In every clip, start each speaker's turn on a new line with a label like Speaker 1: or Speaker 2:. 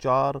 Speaker 1: 4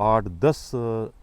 Speaker 1: 8-10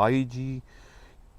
Speaker 1: IG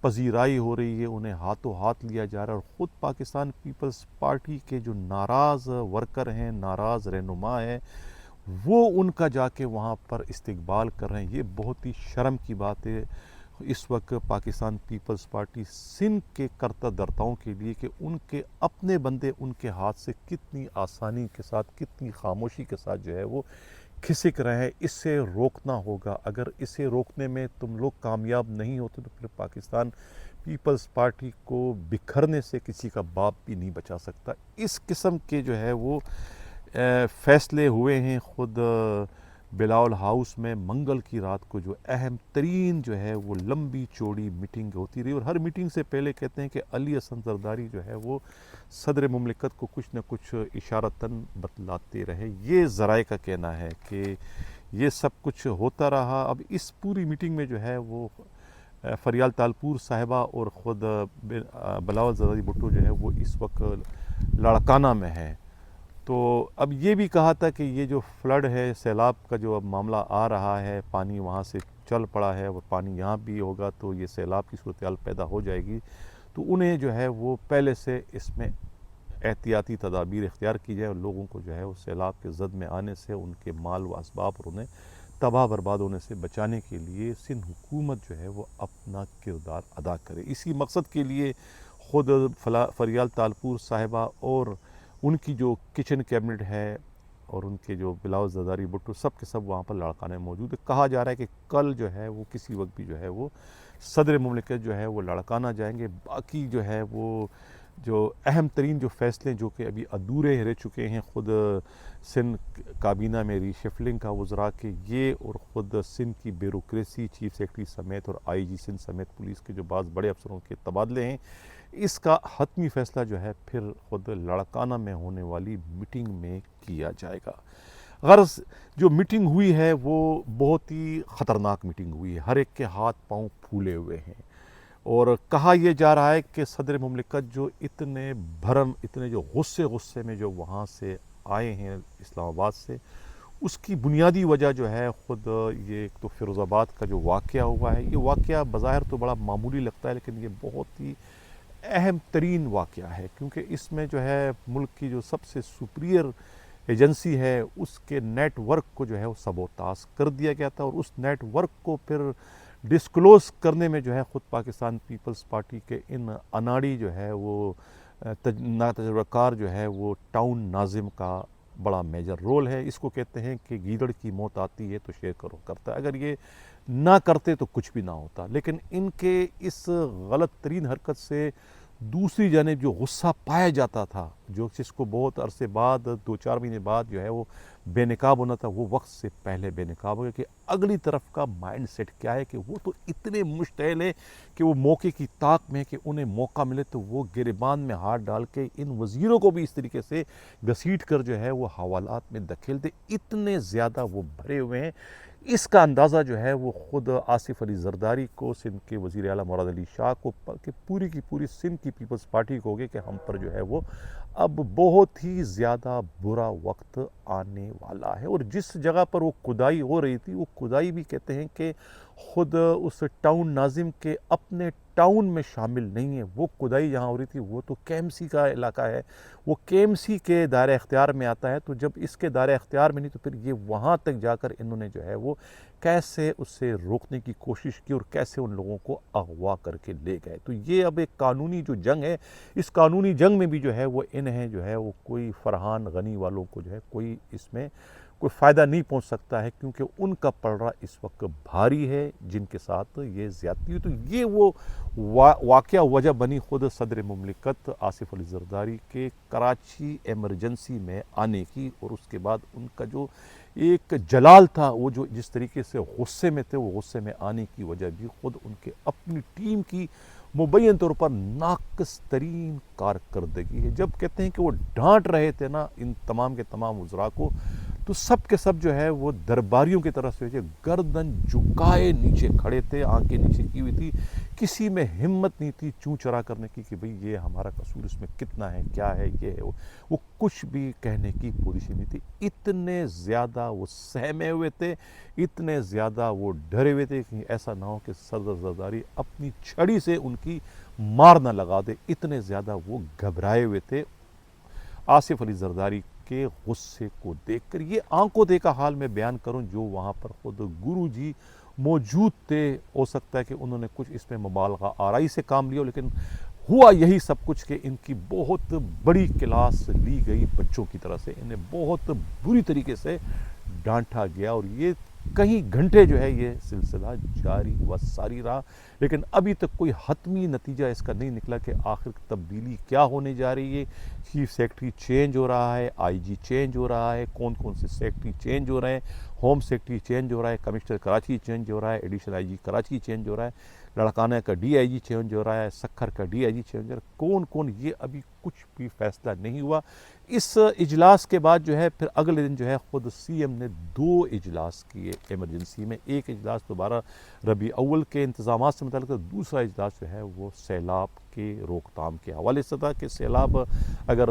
Speaker 1: پذیرائی ہو رہی ہے، انہیں ہاتھوں ہاتھ لیا جا رہا ہے، اور خود پاکستان پیپلز پارٹی کے جو ناراض ورکر ہیں، ناراض رہنما ہیں، وہ ان کا جا کے وہاں پر استقبال کر رہے ہیں۔ یہ بہت ہی شرم کی بات ہے اس وقت پاکستان پیپلز پارٹی سندھ کے کرتا دھرتاؤں کے لیے کہ ان کے اپنے بندے ان کے ہاتھ سے کتنی آسانی کے ساتھ، کتنی خاموشی کے ساتھ جو ہے وہ کھسک رہے ہیں۔ اس سے روکنا ہوگا۔ اگر اسے روکنے میں تم لوگ کامیاب نہیں ہوتے تو پھر پاکستان پیپلز پارٹی کو بکھرنے سے کسی کا باپ بھی نہیں بچا سکتا۔ اس قسم کے جو ہے وہ فیصلے ہوئے ہیں۔ خود بلاول ہاؤس میں منگل کی رات کو جو اہم ترین جو ہے وہ لمبی چوڑی میٹنگ ہوتی رہی، اور ہر میٹنگ سے پہلے کہتے ہیں کہ علی حسن زرداری جو ہے وہ صدر مملکت کو کچھ نہ کچھ اشارتاً بتلاتے رہے۔ یہ ذرائع کا کہنا ہے کہ یہ سب کچھ ہوتا رہا۔ اب اس پوری میٹنگ میں جو ہے وہ فریال تالپور صاحبہ اور خود بلاول زرداری بھٹو جو ہے وہ اس وقت لاڑکانہ میں ہے۔ تو اب یہ بھی کہا تھا کہ یہ جو فلڈ ہے، سیلاب کا جو اب معاملہ آ رہا ہے، پانی وہاں سے چل پڑا ہے اور پانی یہاں بھی ہوگا تو یہ سیلاب کی صورتحال پیدا ہو جائے گی، تو انہیں جو ہے وہ پہلے سے اس میں احتیاطی تدابیر اختیار کی جائے، اور لوگوں کو جو ہے وہ سیلاب کے زد میں آنے سے ان کے مال و اسباب اور انہیں تباہ برباد ہونے سے بچانے کے لیے سندھ حکومت جو ہے وہ اپنا کردار ادا کرے۔ اسی مقصد کے لیے خود فریال تالپور صاحبہ اور ان کی جو کچن کیبنٹ ہے اور ان کے جو بلاول زرداری بھٹو سب کے سب وہاں پر لاڑکانے موجود ہے۔ کہا جا رہا ہے کہ کل جو ہے وہ کسی وقت بھی جو ہے وہ صدر مملکت جو ہے وہ لاڑکانہ جائیں گے۔ باقی جو ہے وہ جو اہم ترین جو فیصلے جو کہ ابھی ادھورے رہ چکے ہیں، خود سندھ کابینہ میں ری شفلنگ کا وزراء کے یہ، اور خود سندھ کی بیوروکریسی چیف سیکرٹری سمیت اور آئی جی سندھ سمیت پولیس کے جو بعض بڑے افسروں کے تبادلے ہیں، اس کا حتمی فیصلہ جو ہے پھر خود لاڑکانہ میں ہونے والی میٹنگ میں کیا جائے گا۔ غرض جو میٹنگ ہوئی ہے وہ بہت ہی خطرناک میٹنگ ہوئی ہے، ہر ایک کے ہاتھ پاؤں پھولے ہوئے ہیں، اور کہا یہ جا رہا ہے کہ صدر مملکت جو اتنے بھرم، اتنے جو غصے میں جو وہاں سے آئے ہیں اسلام آباد سے، اس کی بنیادی وجہ جو ہے خود یہ ایک تو فیروز آباد کا جو واقعہ ہوا ہے۔ یہ واقعہ بظاہر تو بڑا معمولی لگتا ہے، لیکن یہ بہت ہی اہم ترین واقعہ ہے، کیونکہ اس میں جو ہے ملک کی جو سب سے سپریئر ایجنسی ہے اس کے نیٹ ورک کو جو ہے وہ سبوتاژ کر دیا گیا تھا، اور اس نیٹ ورک کو پھر ڈسکلوز کرنے میں جو ہے خود پاکستان پیپلز پارٹی کے ان اناڑی جو ہے وہ ناتجربہ کار جو ہے وہ ٹاؤن ناظم کا بڑا میجر رول ہے۔ اس کو کہتے ہیں کہ گیدڑ کی موت آتی ہے تو شیر کرو کرتا ہے، اگر یہ نہ کرتے تو کچھ بھی نہ ہوتا۔ لیکن ان کے اس غلط ترین حرکت سے دوسری جانب جو غصہ پایا جاتا تھا، جو جس کو بہت عرصے بعد 2-4 مہینے بعد جو ہے وہ بے نقاب ہونا تھا، وہ وقت سے پہلے بے نقاب ہو گیا، کہ اگلی طرف کا مائنڈ سیٹ کیا ہے، کہ وہ تو اتنے مشتعل ہیں کہ وہ موقع کی طاق میں کہ انہیں موقع ملے تو وہ گریبان میں ہاتھ ڈال کے ان وزیروں کو بھی اس طریقے سے گھسیٹ کر جو ہے وہ حوالات میں دھکیل دے۔ اتنے زیادہ وہ بھرے ہوئے ہیں۔ اس کا اندازہ جو ہے وہ خود آصف علی زرداری کو، سندھ کے وزیر اعلیٰ مراد علی شاہ کو، کہ پوری کی پوری سندھ کی پیپلز پارٹی کو ہو گیا کہ ہم پر جو ہے وہ اب بہت ہی زیادہ برا وقت آنے والا ہے۔ اور جس جگہ پر وہ کھدائی ہو رہی تھی، وہ کھدائی بھی کہتے ہیں کہ خود اس ٹاؤن ناظم کے اپنے ٹاؤن میں شامل نہیں ہے۔ وہ کھدائی جہاں ہو رہی تھی وہ تو کے ایم سی کا علاقہ ہے، وہ کے ایم سی کے دائرہ اختیار میں آتا ہے، تو جب اس کے دائرہ اختیار میں نہیں تو پھر یہ وہاں تک جا کر انہوں نے جو ہے وہ کیسے اسے روکنے کی کوشش کی اور کیسے ان لوگوں کو اغوا کر کے لے گئے۔ تو یہ اب ایک قانونی جو جنگ ہے، اس قانونی جنگ میں بھی جو ہے وہ انہیں جو ہے وہ کوئی فرحان غنی والوں کو جو ہے کوئی اس میں کوئی فائدہ نہیں پہنچ سکتا ہے، کیونکہ ان کا پلڑا اس وقت بھاری ہے جن کے ساتھ یہ زیادتی ہوئی۔ تو یہ وہ واقعہ وجہ بنی خود صدر مملکت آصف علی زرداری کے کراچی ایمرجنسی میں آنے کی، اور اس کے بعد ان کا جو ایک جلال تھا، وہ جو جس طریقے سے غصے میں تھے، وہ غصے میں آنے کی وجہ بھی خود ان کے اپنی ٹیم کی مبین طور پر ناقص ترین کارکردگی ہے۔ جب کہتے ہیں کہ وہ ڈانٹ رہے تھے نا ان تمام کے تمام وزراء کو، تو سب کے سب جو ہے وہ درباریوں کی طرف سے جو گردن جھکائے نیچے کھڑے تھے، آنکھیں نیچے کی ہوئی تھی، کسی میں ہمت نہیں تھی چوں چرا کرنے کی کہ بھئی یہ ہمارا قصور اس میں کتنا ہے، کیا ہے، یہ ہے وہ کچھ بھی کہنے کی پوزیشن نہیں تھی۔ اتنے زیادہ وہ سہمے ہوئے تھے، اتنے زیادہ وہ ڈرے ہوئے تھے کہ ایسا نہ ہو کہ سردار زرداری اپنی چھڑی سے ان کی مار نہ لگا دے، اتنے زیادہ وہ گھبرائے ہوئے تھے آصف علی زرداری کے غصے کو دیکھ کر۔ یہ آنکھوں دیکھا حال میں بیان کروں، جو وہاں پر خود گرو جی موجود تھے، ہو سکتا ہے کہ انہوں نے کچھ اس میں مبالغہ آرائی سے کام لیا، لیکن ہوا یہی سب کچھ کہ ان کی بہت بڑی کلاس لی گئی بچوں کی طرح سے، انہیں بہت بری طریقے سے ڈانٹا گیا، اور یہ کئی گھنٹے جو ہے یہ سلسلہ جاری و ساری رہا، لیکن ابھی تک کوئی حتمی نتیجہ اس کا نہیں نکلا کہ آخر تبدیلی کیا ہونے جا رہی ہے۔ چیف سیکرٹری چینج ہو رہا ہے، آئی جی چینج ہو رہا ہے، کون کون سے سیکرٹری چینج ہو رہے ہیں، ہوم سیکرٹری چینج ہو رہا ہے، کمشنر کراچی چینج ہو رہا ہے، additional I G Karachi change ہو رہا ہے، لڑکانہ کا ڈی آئی جی چینج ہو رہا ہے، سکھر کا ڈی آئی جی چینج ہو رہا ہے، کون کون، یہ ابھی کچھ بھی فیصلہ نہیں ہوا۔ اس اجلاس کے بعد جو ہے پھر اگلے دن جو ہے خود سی ایم نے 2 اجلاس کیے ایمرجنسی میں، ایک اجلاس دوبارہ ربیع اول کے انتظامات سے متعلق، دوسرا اجلاس جو ہے وہ سیلاب کے روک تھام کے حوالے سے تھا کہ سیلاب اگر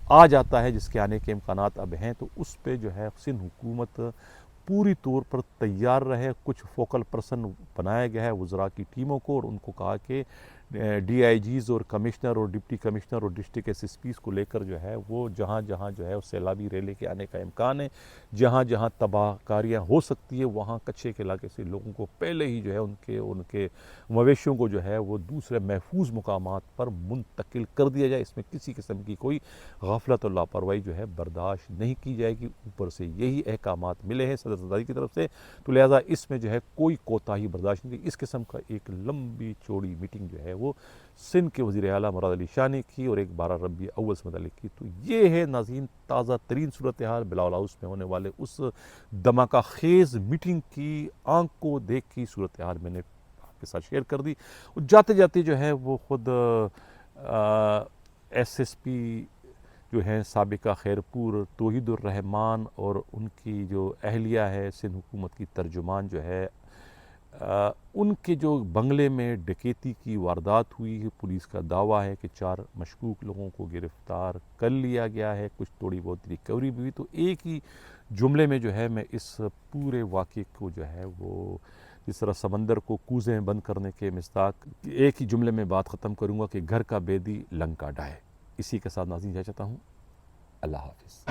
Speaker 1: آ جاتا ہے، جس کے آنے کے امکانات اب ہیں، تو اس پہ جو ہے سندھ حکومت پوری طور پر تیار رہے۔ کچھ فوکل پرسن بنایا گیا ہے وزراء کی ٹیموں کو، اور ان کو کہا کہ ڈی آئی جیز اور کمشنر اور ڈپٹی کمشنر اور ڈسٹرکٹ ایس ایس پیز کو لے کر جو ہے وہ جہاں جہاں جو ہے اس سیلابی ریلے کے آنے کا امکان ہے، جہاں جہاں تباہ کاریاں ہو سکتی ہے، وہاں کچھے کے علاقے سے لوگوں کو پہلے ہی جو ہے ان کے مویشیوں کو جو ہے وہ دوسرے محفوظ مقامات پر منتقل کر دیا جائے۔ اس میں کسی قسم کی کوئی غفلت اور لاپرواہی جو ہے برداشت نہیں کی جائے گی۔ اوپر سے یہی احکامات ملے ہیں صدر زرداری کی طرف سے، تو لہٰذا اس میں جو ہے کوئی کوتاہی برداشت نہیں کی۔ اس قسم کا ایک لمبی چوڑی میٹنگ جو ہے وہ سندھ کے وزیر اعلیٰ مراد علی شاہ نے کی، اور ایک 12 ربیع اول سے متعلق کی۔ تو یہ ہے ناظرین تازہ ترین صورتحال بلاول ہاؤس میں ہونے والے اس دھماکہ خیز میٹنگ کی آنکھ کو دیکھ کی صورتحال میں نے آپ کے ساتھ شیئر کر دی۔ اور جاتے جاتے جو ہے وہ خود ایس ایس پی جو ہیں سابقہ خیرپور توحید الرحمان اور ان کی جو اہلیہ ہے سندھ حکومت کی ترجمان جو ہے، ان کے جو بنگلے میں ڈکیتی کی واردات ہوئی ہے، پولیس کا دعویٰ ہے کہ 4 مشکوک لوگوں کو گرفتار کر لیا گیا ہے، کچھ تھوڑی بہت ریکوری بھی ہوئی۔ تو ایک ہی جملے میں جو ہے میں اس پورے واقعے کو جو ہے وہ جس طرح سمندر کو کوزیں بند کرنے کے مصداق ایک ہی جملے میں بات ختم کروں گا کہ گھر کا بیدی لنکا ڈھائے۔ اسی کے ساتھ ناظرین چاہتا ہوں اللہ حافظ۔